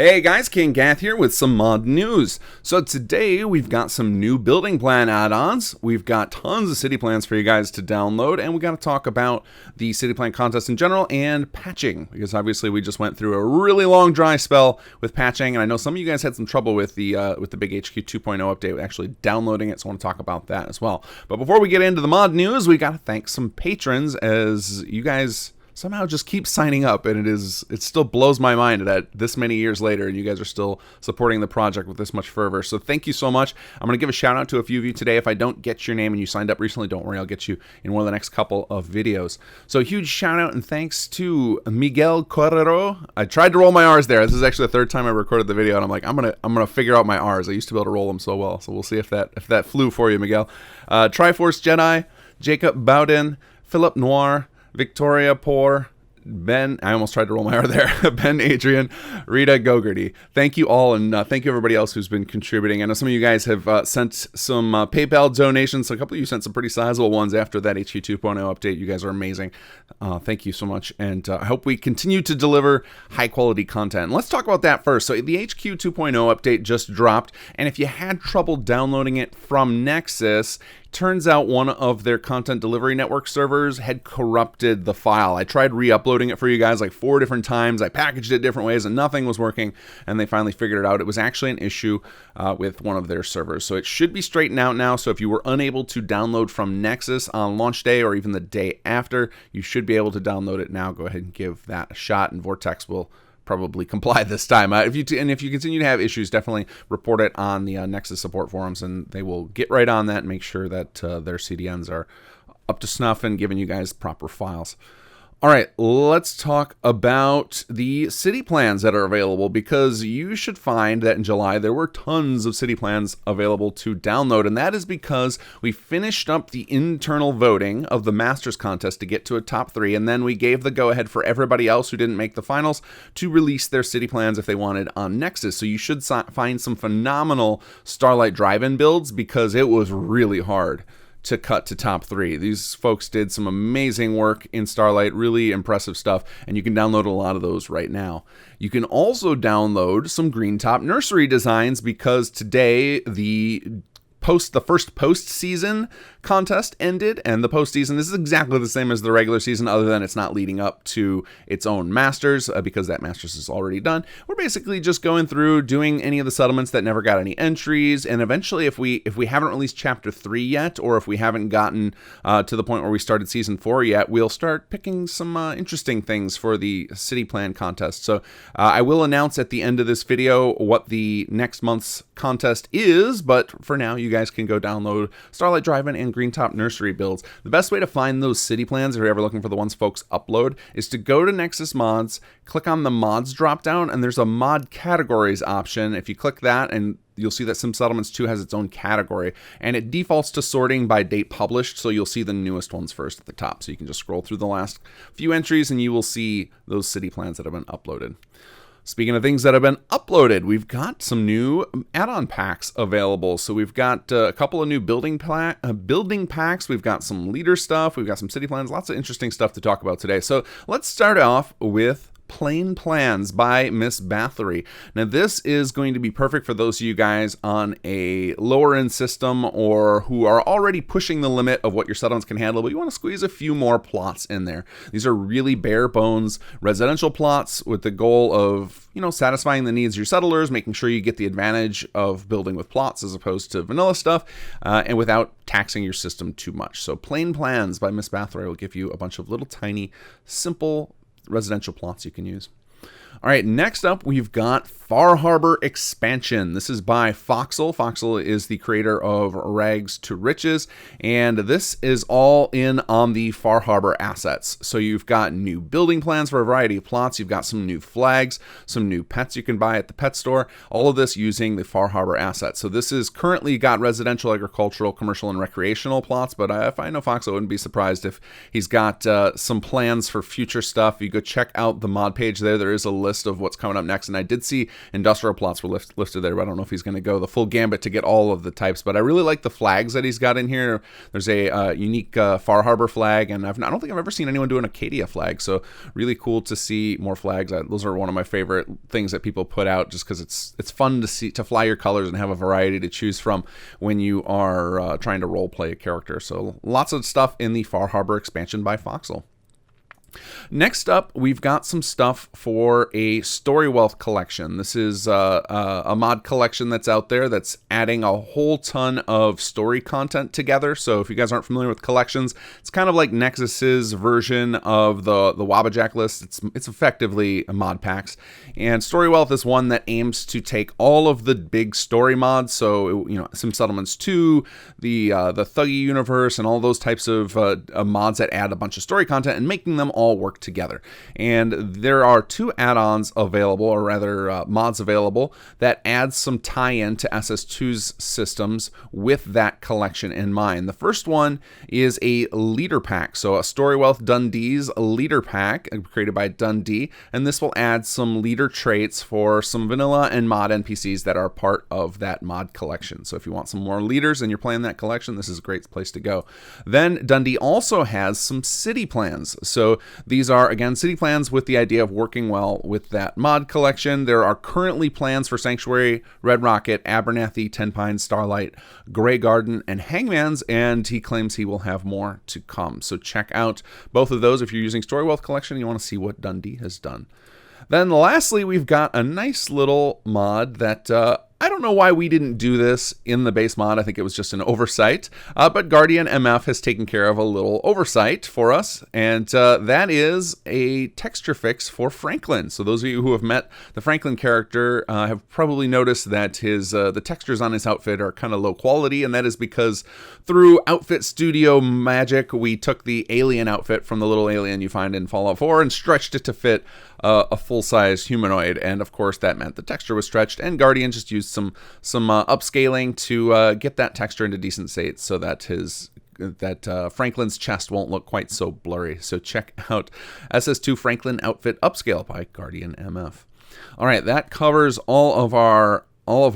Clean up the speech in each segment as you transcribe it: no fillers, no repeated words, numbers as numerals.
Hey guys, kinggath here with some mod news. So today we've got some new building plan add-ons. We've got tons of city plans for you guys to download, and we got to talk about the city plan contest in general and patching, because obviously we just went through a really long dry spell with patching, and I know some of you guys had some trouble with the big HQ 2.0 update, actually downloading it, so I want to talk about that as well. But before we get into the mod news, we got to thank some patrons, as you guys somehow just keep signing up, and it still blows my mind that this many years later and you guys are still supporting the project with this much fervor. So thank you so much. I'm going to give a shout out to a few of you today. If I don't get your name and you signed up recently, don't worry, I'll get you in one of the next couple of videos. So a huge shout out and thanks to Miguel Correro. I tried to roll my R's there. This is actually the third time I recorded the video, and I'm like, I'm gonna figure out my R's. I used to be able to roll them so well, so we'll see if that flew for you, Miguel. Triforce Jedi, Jacob Bowden, Philip Noir, Victoria Poor, Ben, I almost tried to roll my R there, Ben Adrian, Rita Gogarty. Thank you all, and thank you everybody else who's been contributing. I know some of you guys have sent some PayPal donations. A couple of you sent some pretty sizable ones after that HQ 2.0 update. You guys are amazing. Thank you so much, and I hope we continue to deliver high-quality content. Let's talk about that first. So the HQ 2.0 update just dropped, and if you had trouble downloading it from Nexus, turns out one of their content delivery network servers had corrupted the file. I tried re-uploading it for you guys like 4 different times. I packaged it different ways and nothing was working, and they finally figured it out. It was actually an issue with one of their servers. So it should be straightened out now. So if you were unable to download from Nexus on launch day or even the day after, you should be able to download it now. Go ahead and give that a shot, and Vortex will probably comply this time. If you continue to have issues, definitely report it on the Nexus support forums, and they will get right on that and make sure that their CDNs are up to snuff and giving you guys proper files. All right, let's talk about the city plans that are available, because you should find that in July there were tons of city plans available to download, and that is because we finished up the internal voting of the Masters contest to get to a top 3, and then we gave the go-ahead for everybody else who didn't make the finals to release their city plans if they wanted on Nexus. So you should find some phenomenal Starlight Drive-In builds, because it was really hard to cut to top 3. These folks did some amazing work in Starlight, really impressive stuff, and you can download a lot of those right now. You can also download some Green Top Nursery designs, because today the first post-season contest ended, and the postseason is exactly the same as the regular season, other than it's not leading up to its own Masters, because that Masters is already done. We're basically just going through doing any of the settlements that never got any entries, and eventually if we haven't released chapter 3 yet, or if we haven't gotten to the point where we started season 4 yet, we'll start picking some interesting things for the city plan contest. So I will announce at the end of this video what the next month's contest is, but for now you guys can go download Starlight Drive-In and Green Top Nursery builds. The best way to find those city plans, if you're ever looking for the ones folks upload, is to go to Nexus Mods, click on the Mods dropdown, and there's a Mod Categories option. If you click that, and you'll see that Sim Settlements 2 has its own category, and it defaults to sorting by date published, so you'll see the newest ones first at the top. So you can just scroll through the last few entries, and you will see those city plans that have been uploaded. Speaking of things that have been uploaded, we've got some new add-on packs available. So we've got a couple of new building packs. We've got some leader stuff. We've got some city plans. Lots of interesting stuff to talk about today. So let's start off with Plain Plans by Miss Bathory. Now this is going to be perfect for those of you guys on a lower end system, or who are already pushing the limit of what your settlements can handle, but you want to squeeze a few more plots in there. These are really bare bones residential plots with the goal of, satisfying the needs of your settlers, making sure you get the advantage of building with plots as opposed to vanilla stuff, and without taxing your system too much. So Plain Plans by Miss Bathory will give you a bunch of little tiny simple residential plots you can use. All right, next up, we've got Far Harbor Expansion. This is by Foxel. Foxel is the creator of Rags to Riches, and this is all in on the Far Harbor assets. So you've got new building plans for a variety of plots. You've got some new flags, some new pets you can buy at the pet store. All of this using the Far Harbor assets. So this is currently got residential, agricultural, commercial, and recreational plots, but if I know Foxel, I wouldn't be surprised if he's got some plans for future stuff. You go check out the mod page there. There is a list of what's coming up next. And I did see industrial plots were listed there, but I don't know if he's going to go the full gambit to get all of the types. But I really like the flags that he's got in here. There's a unique Far Harbor flag, and I don't think I've ever seen anyone do an Acadia flag. So really cool to see more flags. Those are one of my favorite things that people put out, just because it's fun to fly your colors and have a variety to choose from when you are trying to role play a character. So lots of stuff in the Far Harbor expansion by Foxel. Next up, we've got some stuff for a Story Wealth collection. This is a mod collection that's out there that's adding a whole ton of story content together. So if you guys aren't familiar with collections, it's kind of like Nexus's version of the Wabbajack list. It's effectively mod packs. And Story Wealth is one that aims to take all of the big story mods. So, Sim Settlements 2, the Thuggy universe, and all those types of mods that add a bunch of story content and making them all work together. And there are 2 add-ons available, or rather mods available, that add some tie-in to SS2's systems with that collection in mind. The first one is a leader pack. So a Story Wealth Dundee's leader pack created by Dundee, and this will add some leader traits for some vanilla and mod NPCs that are part of that mod collection. So if you want some more leaders and you're playing that collection, this is a great place to go. Then Dundee also has some city plans. So these are, again, city plans with the idea of working well with that mod collection. There are currently plans for Sanctuary, Red Rocket, Abernathy, Ten Pines, Starlight, Grey Garden, and Hangman's, and he claims he will have more to come. So check out both of those if you're using Story Wealth Collection and you want to see what Dundee has done. Then lastly, we've got a nice little mod that I don't know why we didn't do this in the base mod. I think it was just an oversight. But Guardian MF has taken care of a little oversight for us, and that is a texture fix for Franklin. So those of you who have met the Franklin character have probably noticed that the textures on his outfit are kind of low quality, and that is because through Outfit Studio magic, we took the alien outfit from the little alien you find in Fallout 4 and stretched it to fit a full-size humanoid, and of course that meant the texture was stretched, and Guardian just used some upscaling to get that texture into decent state so that Franklin's chest won't look quite so blurry. So check out SS2 Franklin Outfit Upscale by Guardian MF. All right, that covers all of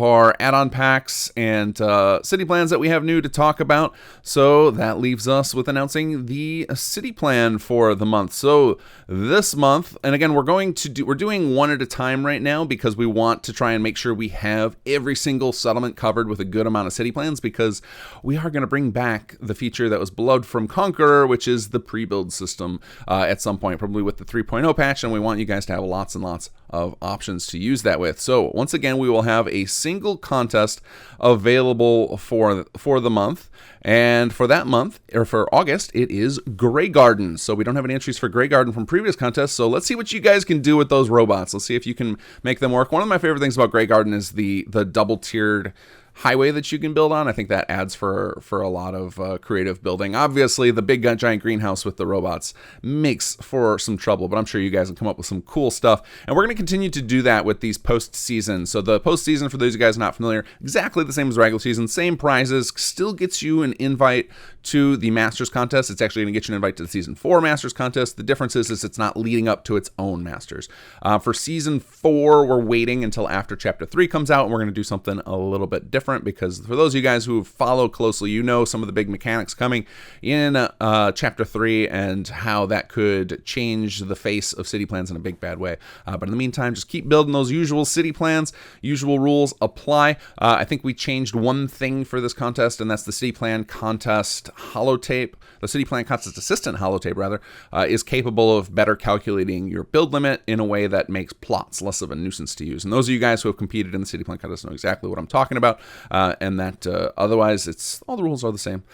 our add-on packs and city plans that we have new to talk about. So that leaves us with announcing the city plan for the month. So this month, and again, we're doing one at a time right now because we want to try and make sure we have every single settlement covered with a good amount of city plans, because we are going to bring back the feature that was beloved from Conqueror, which is the pre-build system at some point, probably with the 3.0 patch, and we want you guys to have lots and lots of options to use that with. So once again, we will have a single contest available for the month, and for that month, or for August, it is Grey Garden. So we don't have any entries for Grey Garden from previous contests, so let's see what you guys can do with those robots. Let's see if you can make them work. One of my favorite things about Grey Garden is the double tiered highway that you can build on. I think that adds for a lot of creative building. Obviously, the big giant greenhouse with the robots makes for some trouble, but I'm sure you guys can come up with some cool stuff. And we're going to continue to do that with these post-season. So the post-season, for those of you guys not familiar, exactly the same as regular season, same prizes, still gets you an invite to the Masters contest. It's actually going to get you an invite to the Season 4 Masters contest. The difference is it's not leading up to its own Masters. For Season 4, we're waiting until after Chapter 3 comes out, and we're going to do something a little bit different, because for those of you guys who follow closely, you know some of the big mechanics coming in Chapter 3 and how that could change the face of city plans in a big bad way. But in the meantime, just keep building those usual city plans. Usual rules apply. I think we changed one thing for this contest, and that's the city plan contest holotape. The city plan contest assistant holotape, rather, is capable of better calculating your build limit in a way that makes plots less of a nuisance to use. And those of you guys who have competed in the city plan contest know exactly what I'm talking about. And that otherwise, all the rules are the same.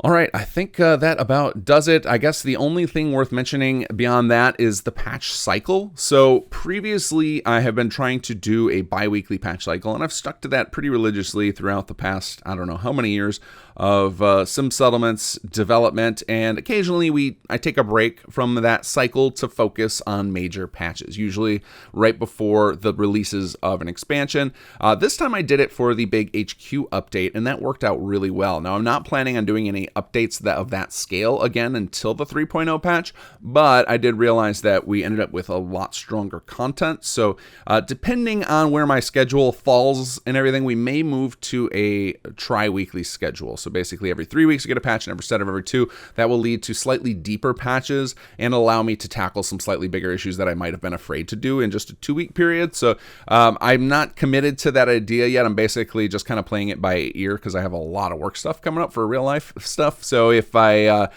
All right, I think that about does it. I guess the only thing worth mentioning beyond that is the patch cycle. So previously, I have been trying to do a bi-weekly patch cycle, and I've stuck to that pretty religiously throughout the past, I don't know how many years of Sim Settlements development, and occasionally I take a break from that cycle to focus on major patches, usually right before the releases of an expansion. This time I did it for the big HQ update, and that worked out really well. Now, I'm not planning on doing any updates of that scale again until the 3.0 patch, but I did realize that we ended up with a lot stronger content. So depending on where my schedule falls and everything, we may move to a tri-weekly schedule. So basically every 3 weeks you get a patch, and instead of every 2, that will lead to slightly deeper patches and allow me to tackle some slightly bigger issues that I might have been afraid to do in just a 2-week period. So I'm not committed to that idea yet. I'm basically just kind of playing it by ear because I have a lot of work stuff coming up for real life stuff. So if I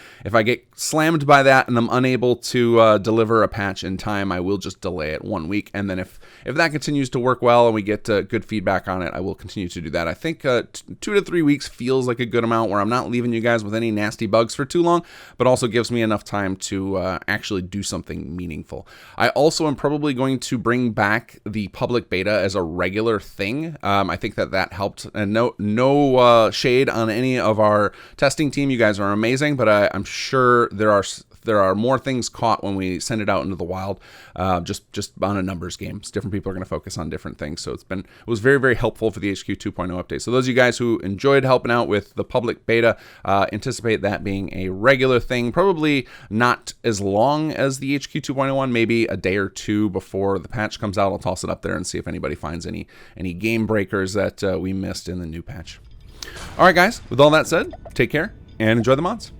get slammed by that and I'm unable to deliver a patch in time, I will just delay it 1 week. And then if that continues to work well and we get good feedback on it, I will continue to do that. I think 2 to 3 weeks feels like a good amount where I'm not leaving you guys with any nasty bugs for too long, but also gives me enough time to actually do something meaningful. I also am probably going to bring back the public beta as a regular thing. I think that helped. And no shade on any of our testing team. You guys are amazing, but I'm sure there are more things caught when we send it out into the wild, just on a numbers game. Different people are going to focus on different things. So it was very, very helpful for the HQ 2.0 update. So those of you guys who enjoyed helping out with the public beta, anticipate that being a regular thing, probably not as long as the HQ 2.1, maybe a day or 2 before the patch comes out. I'll toss it up there and see if anybody finds any game breakers that we missed in the new patch. All right, guys, with all that said, take care and enjoy the mods.